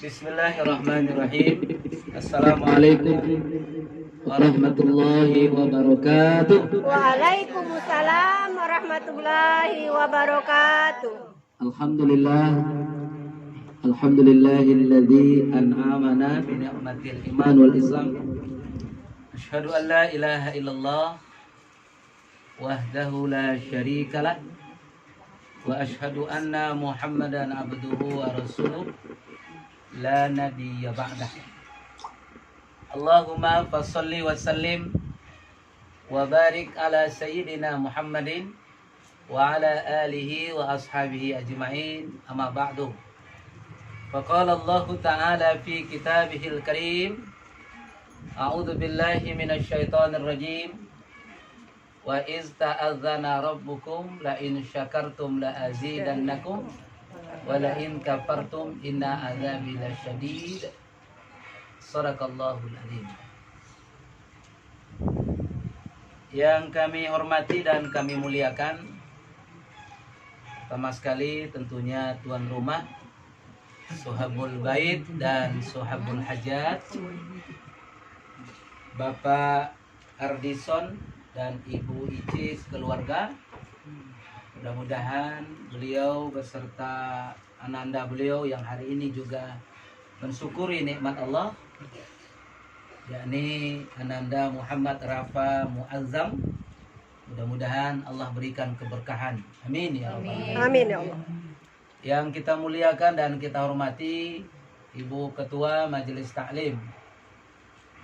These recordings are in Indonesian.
Bismillahirrahmanirrahim. Assalamualaikum warahmatullahi wabarakatuh. Waalaikumsalam warahmatullahi wabarakatuh. Alhamdulillah. Alhamdulillahilladzi an'amana bi ni'matil iman wal islam. Asyhadu an la ilaha illallah wahdahu la syarikalah wa asyhadu anna Muhammadan abduhu wa rasuluh la nabiyya ba'dah. Allahumma fassalli wa sallim wa barik ala sayyidina Muhammadin wa ala alihi wa ashabihi ajma'in, amma ba'du. Faqala Allah ta'ala fi kitabihil karim, a'udzu billahi minasy syaithanir rajim, wa iz ta'adzana rabbukum la in syakartum la azidannakum wa la in kafartum inna azabi lasyadid. Shadaqallahul azim. Yang kami hormati dan kami muliakan, pertama sekali tentunya tuan rumah, Sohabul Bait dan Sohabul Hajat, Bapak Ardison dan Ibu Icis keluarga. Mudah-mudahan beliau beserta ananda beliau yang hari ini juga mensyukuri nikmat Allah, yakni ananda Muhammad Rafa Muazzam. Mudah-mudahan Allah berikan keberkahan. Amin ya Allah. Amin ya Allah. Yang kita muliakan dan kita hormati Ibu Ketua Majelis Taklim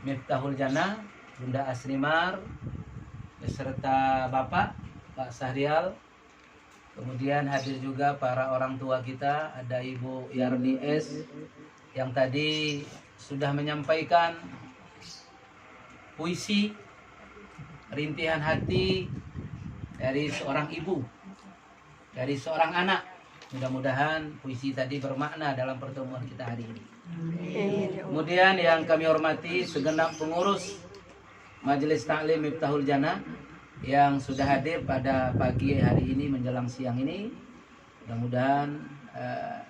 Miftahul Jannah, Bunda Asrimar, beserta Bapak Pak Sahrial. Kemudian hadir juga para orang tua kita, ada Ibu Yarni S yang tadi sudah menyampaikan puisi rintihan hati dari seorang ibu, dari seorang anak. Mudah-mudahan puisi tadi bermakna dalam pertemuan kita hari ini. Kemudian yang kami hormati segenap pengurus Majelis Taklim Miftahul Jannah yang sudah hadir pada pagi hari ini menjelang siang ini. Mudah-mudahan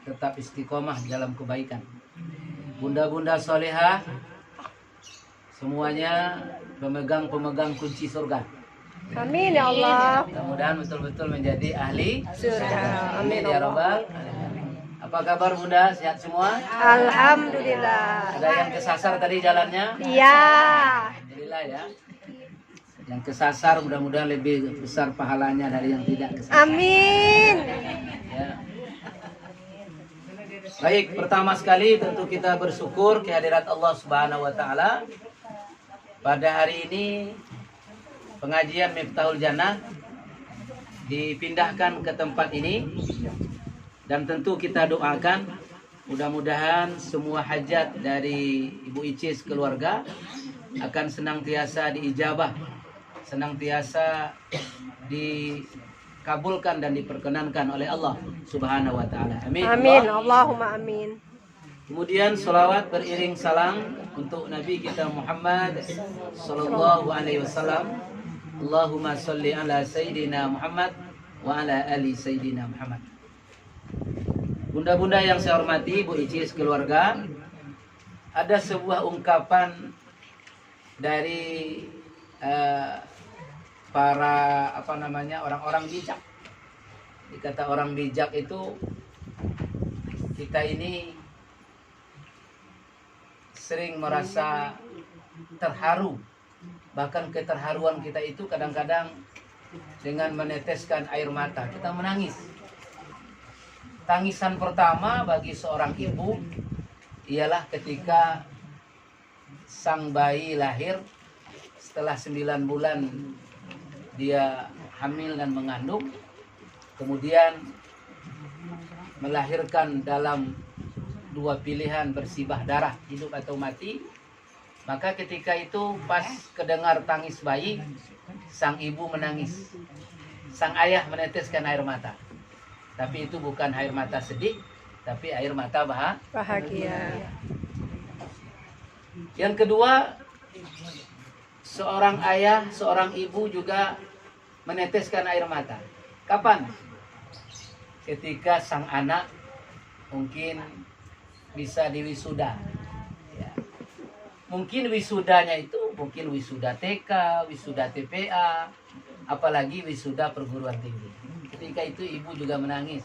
tetap istiqomah dalam kebaikan. Bunda-bunda solehah semuanya pemegang kunci surga. Amin ya Allah. Mudah-mudahan betul-betul menjadi ahli Surga. Amin ya Rabbal alamin. Apa kabar Bunda? Sehat semua? Alhamdulillah. Ada yang kesasar tadi jalannya? Iya. Alhamdulillah ya. Yang kesasar mudah-mudahan lebih besar pahalanya dari yang tidak kesasar. Amin. Ya. Baik, pertama sekali tentu kita bersyukur kehadirat Allah Subhanahu wa taala. Pada hari ini pengajian Miftahul Jannah dipindahkan ke tempat ini, dan tentu kita doakan mudah-mudahan semua hajat dari Ibu Icis keluarga akan senantiasa diijabah, senantiasa dikabulkan dan diperkenankan oleh Allah Subhanahu wa taala. Amin. Amin. Allahumma amin. Kemudian selawat beriring salam untuk Nabi kita Muhammad sallallahu alaihi wasallam. Allahumma sholli ala sayyidina Muhammad wa ala ali sayyidina Muhammad. Bunda-bunda yang saya hormati, Bu Icis keluarga, ada sebuah ungkapan dari para orang-orang bijak. Dikata orang bijak itu, kita ini sering merasa terharu. Bahkan keterharuan kita itu kadang-kadang dengan meneteskan air mata. Kita menangis. Tangisan pertama bagi seorang ibu ialah ketika sang bayi lahir. Setelah 9 bulan dia hamil dan mengandung, kemudian melahirkan dalam 2 pilihan, bersibah darah, hidup atau mati. Maka ketika itu pas kedengar tangis bayi, sang ibu menangis, sang ayah meneteskan air mata. Tapi itu bukan air mata sedih, tapi air mata Bahagia. Yang kedua, seorang ayah, seorang ibu juga meneteskan air mata. Kapan? Ketika sang anak mungkin bisa diwisuda. Ya. Mungkin wisudanya itu mungkin wisuda TK, wisuda TPA, apalagi wisuda perguruan tinggi. Ketika itu ibu juga menangis,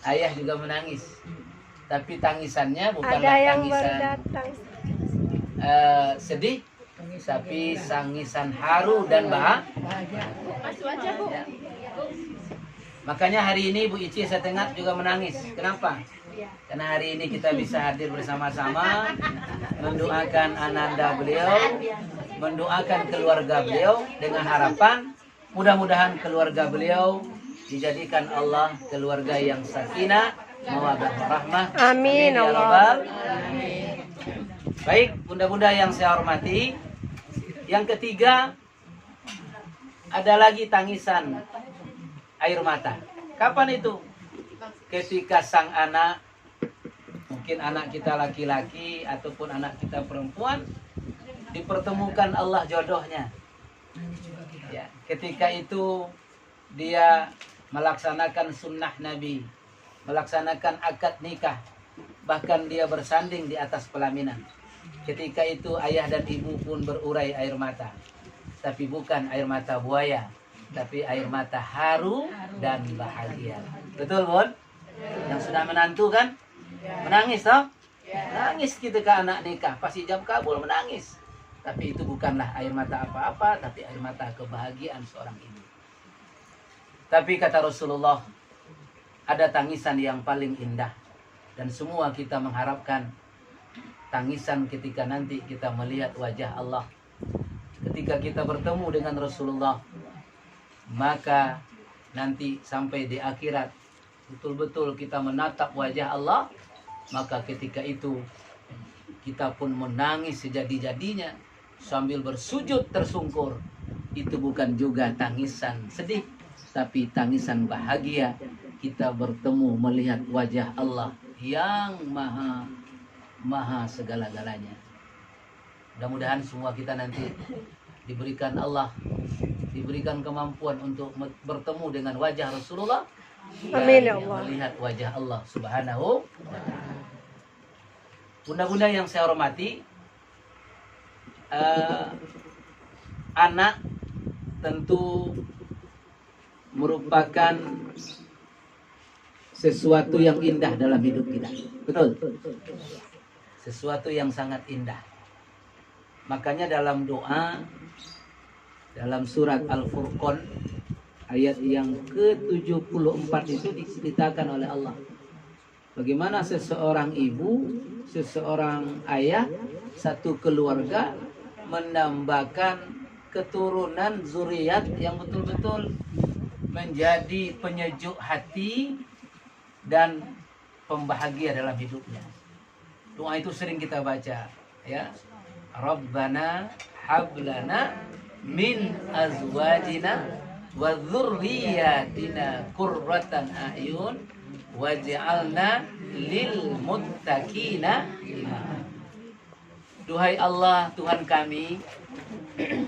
ayah juga menangis. Tapi tangisannya bukanlah Ada yang baru tangisan datang. sedih, tapi tangisan haru dan bahagia. Ya. Makanya hari ini Bu Ici Setengat juga menangis. Kenapa? Karena hari ini kita bisa hadir bersama-sama mendoakan ananda beliau, mendoakan keluarga beliau dengan harapan mudah-mudahan keluarga beliau dijadikan Allah keluarga yang sakinah, mawaddah warahmah. Amin, Ya Allah. Rabbal. Baik, bunda-bunda yang saya hormati, yang ketiga ada lagi tangisan air mata. Kapan itu? Ketika sang anak, mungkin anak kita laki-laki ataupun anak kita perempuan, dipertemukan Allah jodohnya. Ya, ketika itu dia melaksanakan sunnah Nabi, melaksanakan akad nikah, bahkan dia bersanding di atas pelaminan. Ketika itu ayah dan ibu pun berurai air mata, tapi bukan air mata buaya, tapi air mata haru dan bahagia. Betul, Bun? Yang sudah menantu kan? Menangis, toh? Nangis ketika anak nikah, pas ijab kabul menangis. Tapi itu bukanlah air mata apa-apa, tapi air mata kebahagiaan seorang ibu. Tapi kata Rasulullah, ada tangisan yang paling indah. Dan semua kita mengharapkan tangisan ketika nanti kita melihat wajah Allah. Ketika kita bertemu dengan Rasulullah, maka nanti sampai di akhirat betul-betul kita menatap wajah Allah, maka ketika itu kita pun menangis sejadi-jadinya sambil bersujud tersungkur. Itu bukan juga tangisan sedih, tapi tangisan bahagia. Kita bertemu melihat wajah Allah yang maha segala-galanya. Mudah-mudahan semua kita nanti diberikan Allah, diberikan kemampuan untuk bertemu dengan wajah Rasulullah. Amin, ya dan Allah. melihat wajah Allah Subhanahu wa ta'ala. Bunda-bunda yang saya hormati, anak tentu merupakan sesuatu yang indah dalam hidup kita. Betul? Sesuatu yang sangat indah. Makanya dalam doa, dalam surat Al-Furqan, ayat yang ke-74 itu diceritakan oleh Allah. Bagaimana seseorang ibu, seseorang ayah, satu keluarga menambahkan keturunan zuriat yang betul-betul menjadi penyejuk hati dan pembahagia dalam hidupnya. Doa itu sering kita baca, ya. Rabbana hablana min azwajina wa dzurriyyatina qurratan a'yun waj'alna lil muttaqina imama. Duhai Allah, Tuhan kami,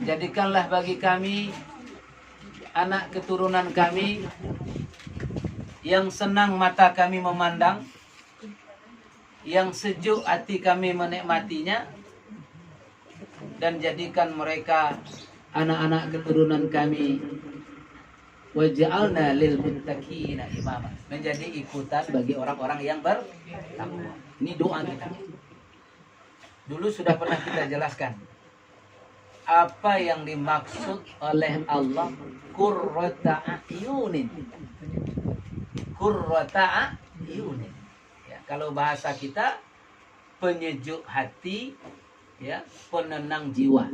jadikanlah bagi kami anak keturunan kami yang senang mata kami memandang, yang sejuk hati kami menikmatinya, dan jadikan mereka anak-anak keturunan kami waj'alna lil muttaqina imama, menjadi ikutan bagi orang-orang yang bertakwa. Ini doa kita. Dulu sudah pernah kita jelaskan apa yang dimaksud oleh Allah qurrata a'yunin. Qurrata a'yunin. Ya, kalau bahasa kita penyejuk hati, ya, penenang jiwa.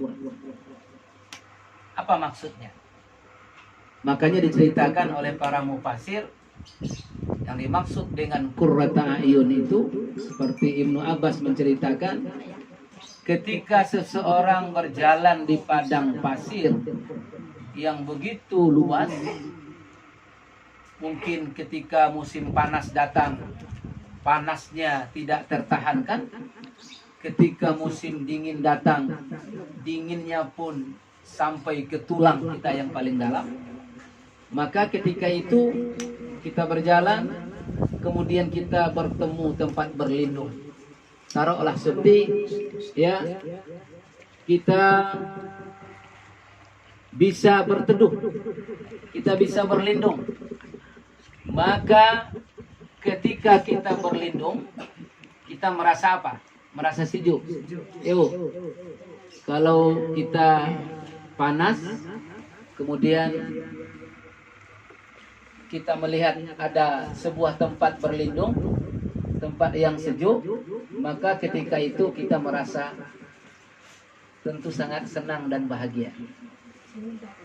Apa maksudnya? Makanya diceritakan oleh para mufasir yang dimaksud dengan qurrata a'yun itu, seperti Ibnu Abbas menceritakan, ketika seseorang berjalan di padang pasir yang begitu luas, mungkin ketika musim panas datang, panasnya tidak tertahankan. Ketika musim dingin datang, dinginnya pun sampai ke tulang kita yang paling dalam. Maka ketika itu kita berjalan, kemudian kita bertemu tempat berlindung. taruhlah seperti ya kita bisa berteduh, kita bisa berlindung. Maka ketika kita berlindung, kita merasa apa? Merasa sejuk. Yo, kalau kita panas, kemudian kita melihat ada sebuah tempat berlindung, tempat yang sejuk, maka ketika itu kita merasa tentu sangat senang dan bahagia.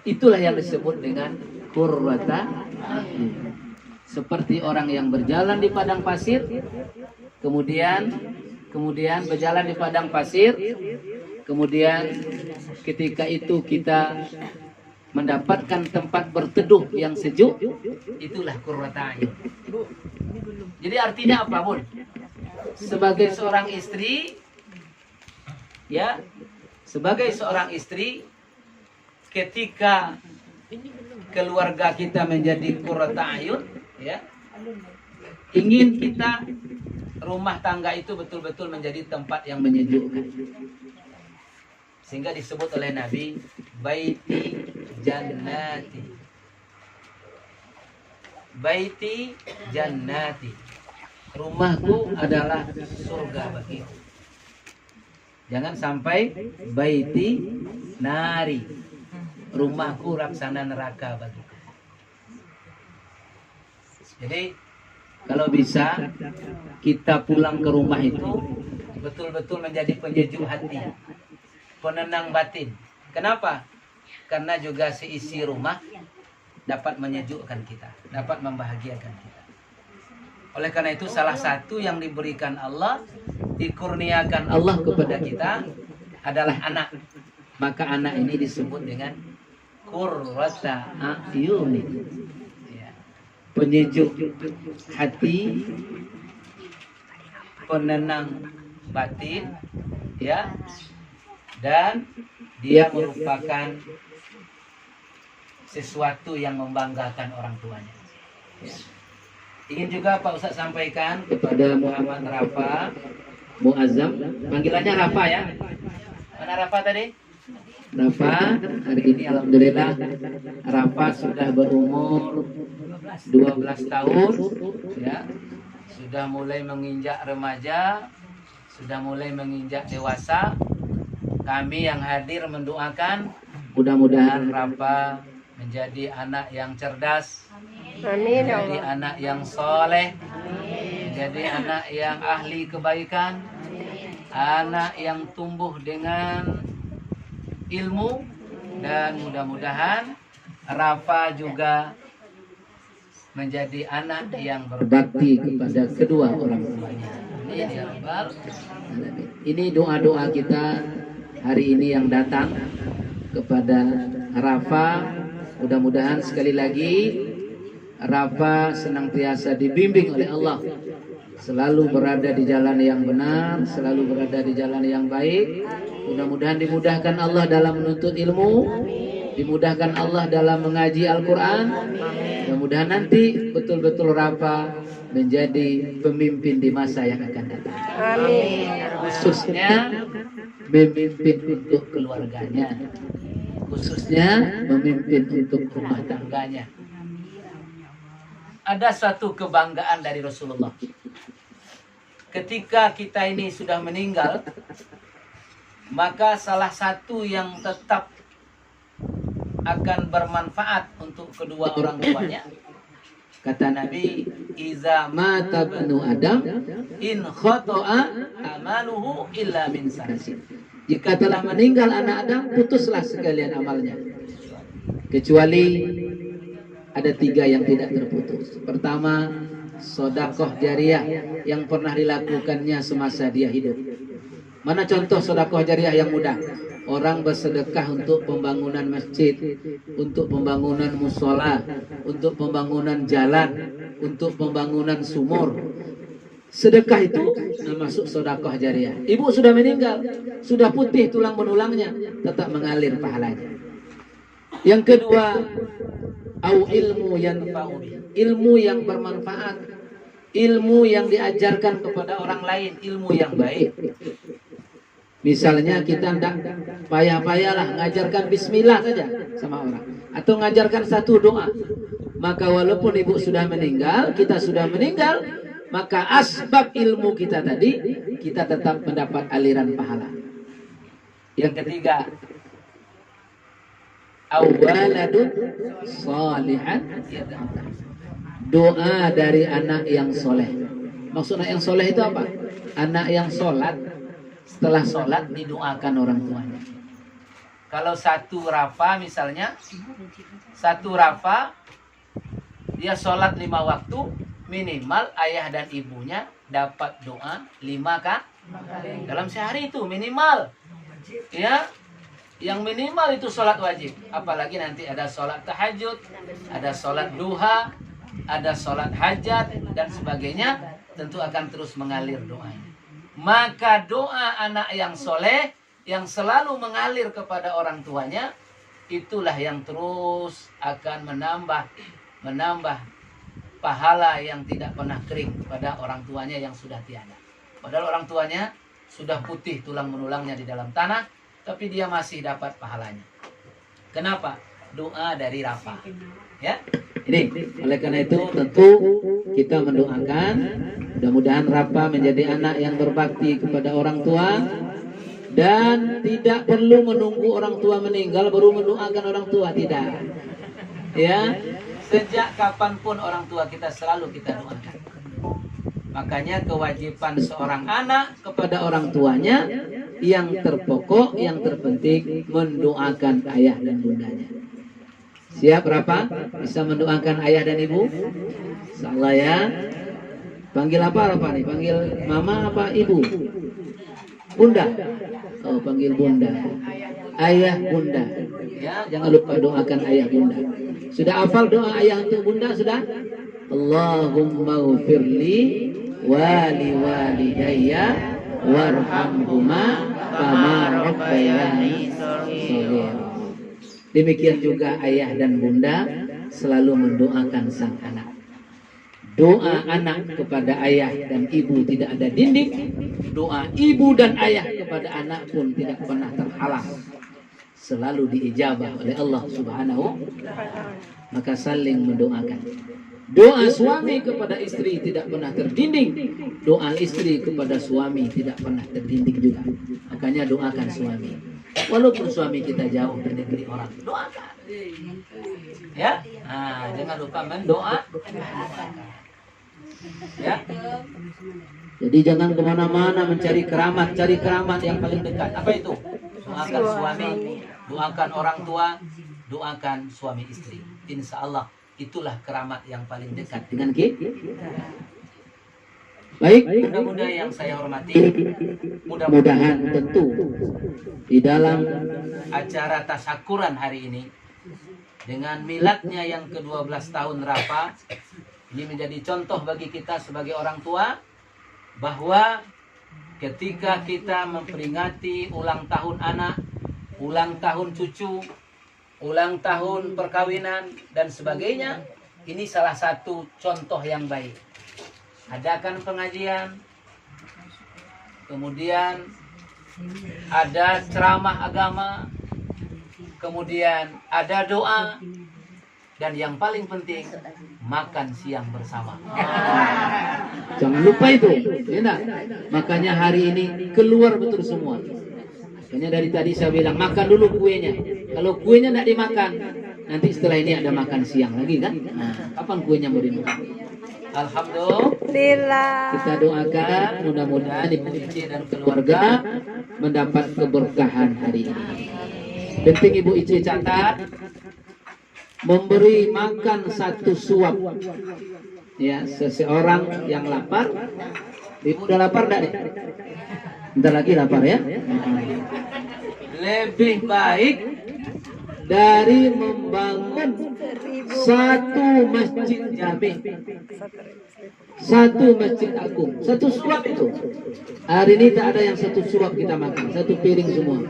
Itulah yang disebut dengan qurrata a'yun. Seperti orang yang berjalan di padang pasir, kemudian berjalan di padang pasir, kemudian ketika itu kita mendapatkan tempat berteduh yang sejuk, itulah qurrata a'yun. Jadi artinya apa, Bun? Sebagai seorang istri, ya, sebagai seorang istri, ketika keluarga kita menjadi qurrata a'yun, ya, ingin kita rumah tangga itu betul-betul menjadi tempat yang menyejukkan. Sehingga disebut oleh Nabi, baiti jannati. Baiti jannati. Rumahku adalah surga bagiku. Jangan sampai baiti nari. Rumahku laksana neraka bagiku. Jadi kalau bisa kita pulang ke rumah itu betul-betul menjadi penyejuk hati, penenang batin. Kenapa? Karena juga seisi rumah dapat menyejukkan kita, dapat membahagiakan kita. Oleh karena itu salah satu yang diberikan Allah, dikurniakan Allah kepada kita adalah anak. Maka anak ini disebut dengan qurrata a'yun. Ya. Penyejuk hati, penenang batin, ya. Dan dia merupakan sesuatu yang membanggakan orang tuanya. Ya. Ingin juga Pak Ustaz sampaikan kepada Muhammad Rafa Muazzam, panggilannya Rafa ya. Mana Rafa tadi? Rafa, hari ini alhamdulillah Rafa sudah berumur 12 tahun ya. Sudah mulai menginjak remaja, sudah mulai menginjak dewasa. Kami yang hadir mendoakan mudah-mudahan Rafa menjadi anak yang cerdas, Amin ya menjadi Allah. anak yang soleh, menjadi anak yang ahli kebaikan, anak yang tumbuh dengan ilmu, dan mudah-mudahan Rafa juga menjadi anak yang berbakti kepada kedua orang tuanya. Amin ya Rabbal alamin. Ini doa-doa kita hari ini yang datang kepada Rafa. Mudah-mudahan sekali lagi Rafa senantiasa dibimbing oleh Allah, selalu berada di jalan yang benar, selalu berada di jalan yang baik. Mudah-mudahan dimudahkan Allah dalam menuntut ilmu, dimudahkan Allah dalam mengaji Al-Quran. Mudah-mudahan nanti betul-betul Rafa menjadi pemimpin di masa yang akan datang. Amin. Khususnya memimpin untuk keluarganya, khususnya memimpin untuk rumah tangganya. Ada satu kebanggaan dari Rasulullah. Ketika kita ini sudah meninggal, maka salah satu yang tetap akan bermanfaat untuk kedua orang tuanya, kata Nabi, iza mata banu Adam in khata'a amaluhu illa min salasin. Jika telah meninggal anak Adam, putuslah sekalian amalnya, kecuali ada 3 yang tidak terputus. Pertama, sedekah jariyah yang pernah dilakukannya semasa dia hidup. Mana contoh sedekah jariyah yang mudah? Orang bersedekah untuk pembangunan masjid, untuk pembangunan musola, untuk pembangunan jalan, untuk pembangunan sumur. Sedekah itu termasuk sedekah jariyah. Ibu sudah meninggal, sudah putih tulang benulangnya, tetap mengalir pahalanya. Yang kedua, au ilmu yanfa'u, ilmu yang bermanfaat. ilmu yang diajarkan kepada orang lain, ilmu yang baik. Misalnya kita tidak payah-payahlah ngajarkan bismillah saja sama orang, atau ngajarkan satu doa. Maka walaupun ibu sudah meninggal, kita sudah meninggal, maka asbab ilmu kita tadi, kita tetap mendapat aliran pahala. Yang ketiga, awaladun salihan, doa dari anak yang soleh. Maksudnya yang soleh itu apa? Anak yang sholat, setelah sholat didoakan orang tuanya. Kalau satu rafa misalnya, satu rafa dia sholat 5 waktu, minimal ayah dan ibunya dapat doa 5 kali dalam sehari, itu minimal. Ya, yang minimal itu sholat wajib. Apalagi nanti ada sholat tahajud, ada sholat duha, ada sholat hajat dan sebagainya, tentu akan terus mengalir doanya. Maka doa anak yang soleh, yang selalu mengalir kepada orang tuanya, itulah yang terus akan menambah pahala yang tidak pernah kering pada orang tuanya yang sudah tiada. Padahal orang tuanya sudah putih tulang menulangnya di dalam tanah, tapi dia masih dapat pahalanya. Kenapa? Doa dari rafa. Ya, ini oleh karena itu tentu kita mendoakan mudah-mudahan Rafa menjadi anak yang berbakti kepada orang tua, dan tidak perlu menunggu orang tua meninggal baru mendoakan orang tua, tidak. Ya, sejak kapanpun orang tua kita selalu kita doakan. Makanya kewajiban seorang anak kepada orang tuanya yang terpokok, yang terpenting mendoakan ayah dan bundanya. Siap Rafa? Bisa mendoakan ayah dan ibu? Insyaallah ya. Panggil apa Rafa nih? Panggil mama apa ibu? Bunda. Oh, panggil bunda. Ayah bunda. Ya, jangan lupa doakan ayah bunda. Sudah hafal doa ayah untuk bunda sudah? Allahumma ghfirli wali walidayya warhamhuma kama rabbayani shaghira. Demikian juga ayah dan bunda selalu mendoakan sang anak. Doa anak kepada ayah dan ibu tidak ada dinding. Doa ibu dan ayah kepada anak pun tidak pernah terhalang. Selalu diijabah oleh Allah Subhanahu. Maka saling mendoakan. Doa suami kepada istri tidak pernah terdinding. Doa istri kepada suami tidak pernah terdinding juga. Makanya doakan suami. Walaupun suami kita jauh dari negeri orang, doakan. Ya, nah, jangan lupa mendoa. Ya. Jadi jangan kemana-mana mencari keramat, cari keramat yang paling dekat. Apa itu? Doakan suami, doakan orang tua, doakan suami istri. Insya Allah itulah keramat yang paling dekat dengan kita. Baik, mudah-mudah yang saya hormati, mudah-mudahan tentu di dalam acara tasyakuran hari ini dengan miladnya yang ke-12 tahun Rafa, ini menjadi contoh bagi kita sebagai orang tua bahwa ketika kita memperingati ulang tahun anak, ulang tahun cucu, ulang tahun perkawinan dan sebagainya, ini salah satu contoh yang baik. Adakan pengajian, kemudian ada ceramah agama, kemudian ada doa, dan yang paling penting makan siang bersama. Jangan lupa itu, ya. Makanya hari ini keluar betul semua. Makanya dari tadi saya bilang makan dulu kuenya. Kalau kuenya tidak dimakan, nanti setelah ini ada makan siang lagi kan? Nah, kapan kuenya mau dimakan? Alhamdulillah. Kita doakan mudah-mudahan Ibu Ici dan keluarga mendapat keberkahan hari ini. Penting Ibu Ici catat, memberi makan satu suap. Ya, seseorang yang lapar. Ibu udah lapar enggak nih? Bentar lagi lapar ya. Lebih baik dari membangun satu masjid jami, satu masjid agung, satu suap itu. Hari ini tak ada yang satu suap kita makan, satu piring semua.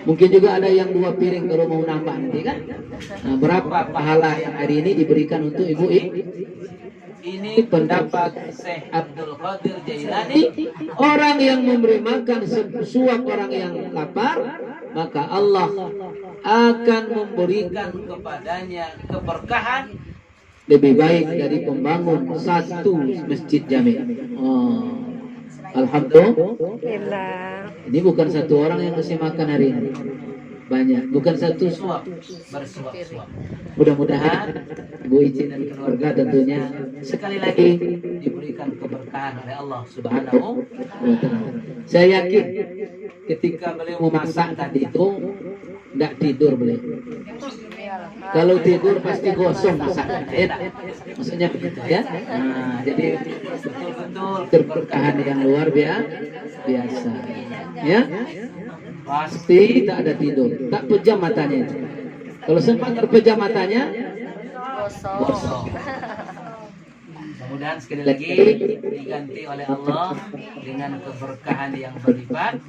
Mungkin juga ada yang 2 piring kalau mau nambah nanti kan. Nah, berapa pahala yang hari ini diberikan untuk Ibu Ini pendapat Syekh Abdul Qadir Jailani. Orang yang memberi makan sesuap orang yang lapar, maka Allah akan memberikan Kepadanya keberkahan lebih baik dari pembangun satu masjid jami. Oh, alhamdulillah. Ini bukan satu orang yang kasih makan hari ini, banyak, bukan satu suap bersuap-suap. Mudah-mudahan Bu Ici dan keluarga tentunya Sekali lagi diberikan keberkahan oleh Allah Subhanahu wa ta'ala. Saya yakin ketika beliau memasak tadi itu tidak tidur beliau. Kalau tidur pasti gosong masaknya. Maksudnya begitu ya. Nah, jadi betul-betul keberkahan yang luar biasa. Ya. Pasti tak ada tidur, tak pejam matanya itu. Kalau sempat terpejam matanya, kosong. Mudah-mudahan sekali lagi diganti oleh Allah dengan keberkahan yang berlipat.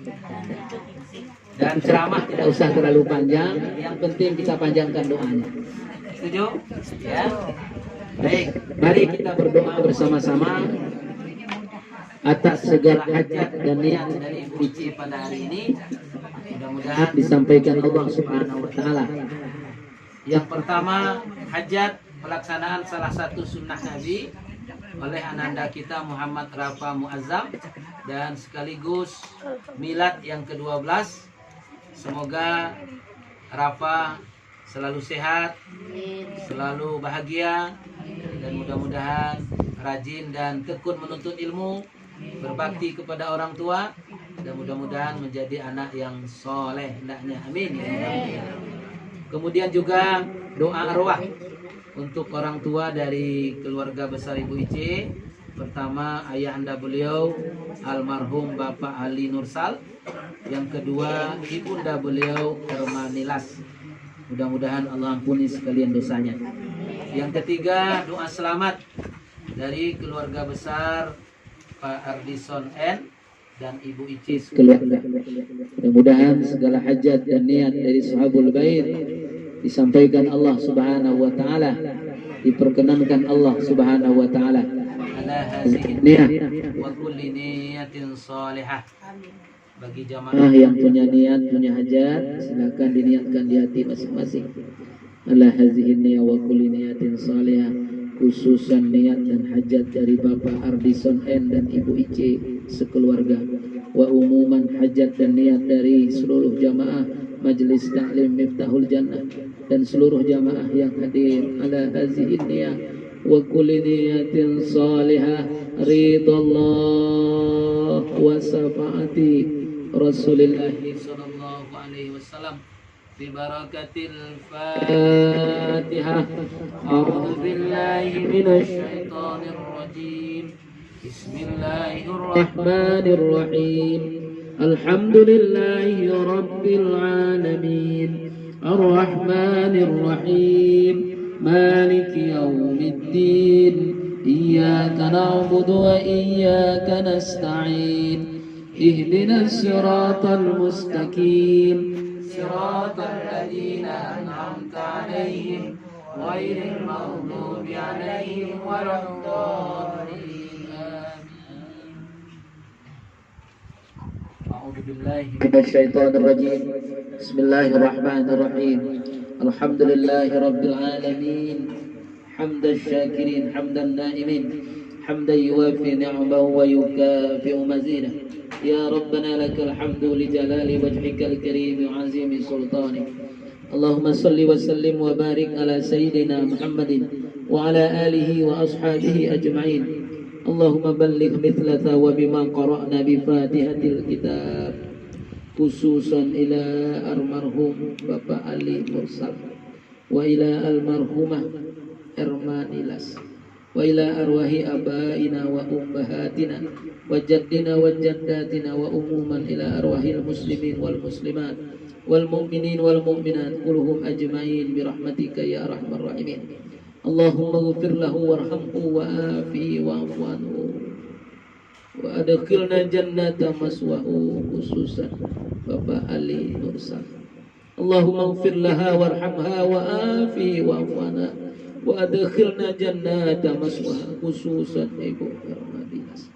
Dan ceramah tidak usah terlalu panjang, yang penting kita panjangkan doanya. Setuju? Ya. Baik, mari kita berdoa bersama-sama atas segala hajat dan niat dari Ibu Ici pada hari ini. Mudah-mudahan disampaikan Allah Subhanahu wa ta'ala. Yang pertama, hajat pelaksanaan salah satu sunnah Nabi oleh ananda kita Muhammad Rafa Muazzam, dan sekaligus milad yang ke-12. Semoga Rafa selalu sehat, selalu bahagia, dan mudah-mudahan rajin dan tekun menuntut ilmu, berbakti kepada orang tua, dan mudah-mudahan menjadi anak yang soleh hendaknya. Amin. Kemudian juga doa arwah untuk orang tua dari keluarga besar Ibu Ici. Pertama, ayahanda beliau almarhum Bapak Ali Nursal. Yang kedua, ibunda beliau Hermanilas. Mudah-mudahan Allah ampuni sekalian dosanya. Yang ketiga, doa selamat dari keluarga besar Pak Ardison N dan Ibu Ici keluarga. Mudah-mudahan segala hajat dan niat dari sahabul bait disampaikan Allah Subhanahu wa ta'ala, diperkenankan Allah Subhanahu wa ta'ala. Ala hazihi niat wa kulli niyatin salihah. Bagi jamaah yang punya niat, punya hajat, silakan diniatkan di hati masing-masing. Ala hazihi niat wa kulli niyatin salihah. Khususan niat dan hajat dari Bapak Ardison N dan Ibu Ici sekeluarga, wa umuman hajat dan niat dari seluruh jamaah Majelis Taklim Miftahul Jannah dan seluruh jamaah yang hadir. Ala hazihi niyah wa kulli niyatin salihah ridallah wa syafaati Rasulillah sallallahu alaihi wasallam. ببركة الفاتحة. أعوذ بالله من الشيطان الرجيم. بسم الله الرحمن الرحيم. الحمد لله رب العالمين الرحمن الرحيم مالك يوم الدين إياك نعبد وإياك نستعين اهدنا الصراط المستقيم صراط الذين أنعمت عليهم غير المغضوب عليهم ولا الضالين. أعوذ بالله من الشيطان الرجيم. بسم الله الرحمن الرحيم. الحمد لله رب العالمين حمد الشاكرين حمد النائمين حمدا يوافي نعمه ويكافئ مزيده. يا ربنا لك الحمد لجلال وجهك الكريم وعظيم سلطانك. اللهم صل وسلم وبارك على سيدنا محمد وعلى آله وأصحابه أجمعين. اللهم بلغ مثل ثواب ما قرأنا بفاتحة الكتاب، خصوصا إلى المرحوم Bapak Ali Nursal wa ila almarhumah Hermanilas wa ila arwahi abaina wa ummahatina wa jaddina wa jaddatina wa umuman ila arwahil muslimin wal muslimat wal mu'minin wal mu'minat kulluhum ajma'in bi rahmatika ya arhamar rahimin. Allahumma ghfir lahu warhamhu wa afihi wa'fu anhu wa adkhilna jannata maswahu, khususan Bapak Ali Nursal. Allahumma ghfir laha warhamha wa afihi wa'fu anha وأدخلنا جنات مثواها خصوصا Ibu Hermadias.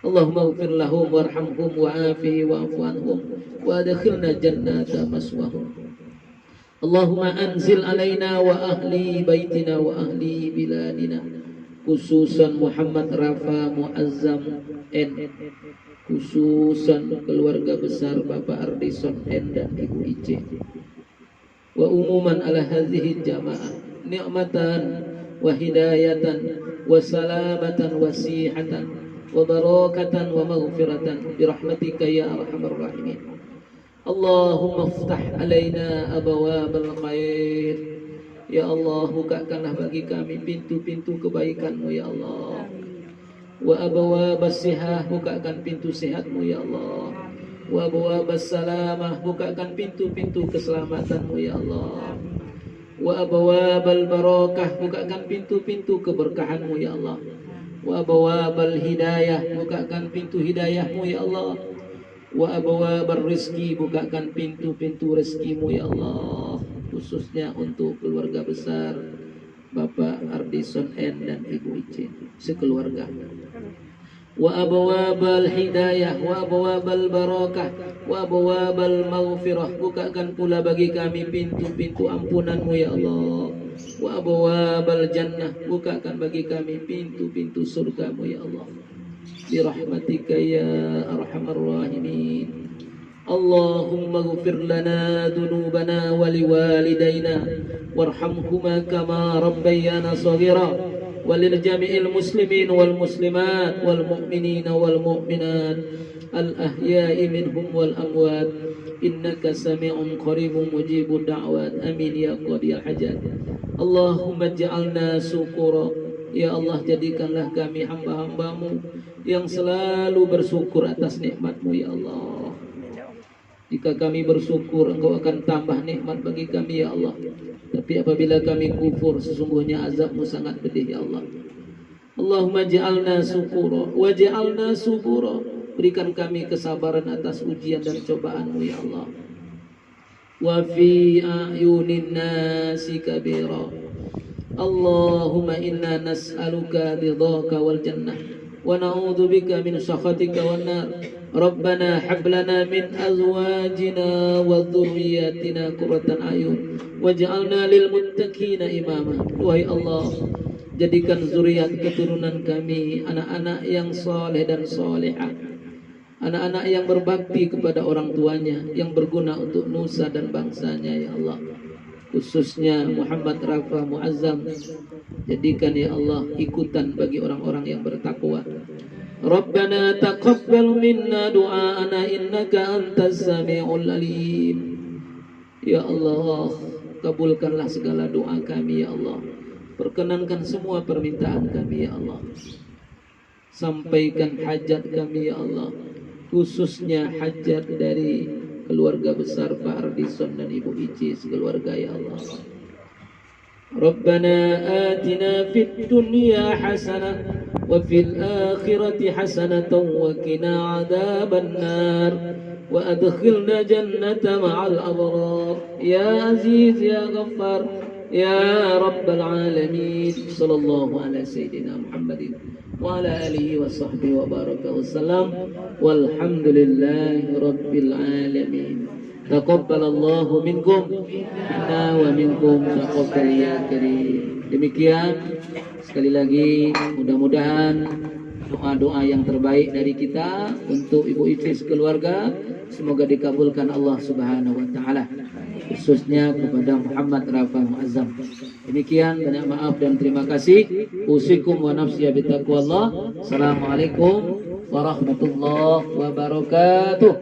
اللهم اغفر لهم وارحمهم وعافهم واعف عنهم وأدخلنا جنات مثواهم. اللهم أنزل علينا وأهلي بيتنا وأهلي بلادنا khususan Muhammad Rafa Muazzam N, khususan keluarga besar Bapak Ardison N dan Ibu Ice, wa umuman ala hadhihi jamaah ni'matan wa hidayatan wa salamatan wa sihatan wa barakatan wa maghfiratan birahmatika ya arhamar rahimin. Allahumma iftah alaina abwabal khair. Ya Allah, bukakanlah bagi kami pintu-pintu kebaikan-Mu ya Allah. Wa abwabas sihah, bukakan pintu sehat-Mu ya Allah. Wa abwabas salamah, bukakan pintu-pintu keselamatan-Mu ya Allah. Wa abwabal barakah, bukakan pintu-pintu keberkahan-Mu ya Allah. Wa abwabal hidayah, bukakan pintu hidayah-Mu ya Allah. Wa abwabar rizki, bukakan pintu-pintu rezeki-Mu ya Allah, khususnya untuk keluarga besar Bapak Ardison N dan Ibu Ice sekeluarga. Wa abwabal hidayah wa abwabal barakah wa abwabal maghfirah, bukakan pula bagi kami pintu-pintu ampunan-Mu ya Allah. Wa abwabal jannah, bukakan bagi kami pintu-pintu surga-Mu ya Allah. Birahmatika ya arhamar rahimin. Allahumma ighfir lana dhunubana wa liwalidayna warhamhuma kama rabbayana shaghira wa lil jami'il muslimin wal muslimat wal mu'minina wal mu'minat al ahya'i minhum wal amwat innaka sami'un qaribun mujibud da'wat amin ya qadiyal hajat. Allahumma ij'alna syukura, ya Allah jadikanlah kami hamba-hamba-Mu yang selalu bersyukur atas nikmat-Mu ya Allah. Jika kami bersyukur, Engkau akan tambah nikmat bagi kami ya Allah. Tapi apabila kami kufur, sesungguhnya azab-Mu sangat pedih ya Allah. Allahumma ja'alna syukura waj'alna subura, berikan kami kesabaran atas ujian dan cobaan-Mu ya Allah. Wa fi a'yunin nasi kabira. Allahumma inna nas'aluka ridhaka wal jannah wa na'udzu bika min sakhatika wan nar. Rabbana hab lana min azwajina wa dhurriyyatina qurratan a'yun waj'alna lil muttaqina imama. Wahai Allah, jadikan zuriat keturunan kami anak-anak yang saleh dan salihah, anak-anak yang berbakti kepada orang tuanya, yang berguna untuk nusa dan bangsanya ya Allah. Khususnya Muhammad Rafa Muazzam, jadikan ya Allah ikutan bagi orang-orang yang bertakwa. Rabbana taqabbal minna du'aana innaka antas sami'ul alim. Ya Allah, kabulkanlah segala doa kami ya Allah. Perkenankan semua permintaan kami ya Allah. Sampaikan hajat kami ya Allah, khususnya hajat dari keluarga besar Pak Ardison dan Ibu Ici sekeluarga ya Allah. Rabbana atina fid dunya hasanah wa fil akhirati hasanatan wa qina adzaban nar wa adkhilna jannata ma'al abrar ya aziz ya ghaffar ya rabbal alamin. Sallallahu ala sayyidina Muhammadin wa ala alihi wa sahbihi wa baraka wa sallam walhamdulillahi rabbil alamin. Taqabbalallahu minkum minna wa minkum taqabbal ya karim. Demikian sekali lagi, mudah-mudahan doa-doa yang terbaik dari kita untuk Ibu Ici sekeluarga semoga dikabulkan Allah Subhanahu wa taala, khususnya kepada Muhammad Rafa Muazzam. Demikian, banyak maaf dan terima kasih. Usikum wa nafsi bitaqwallah. Assalamualaikum warahmatullahi wabarakatuh.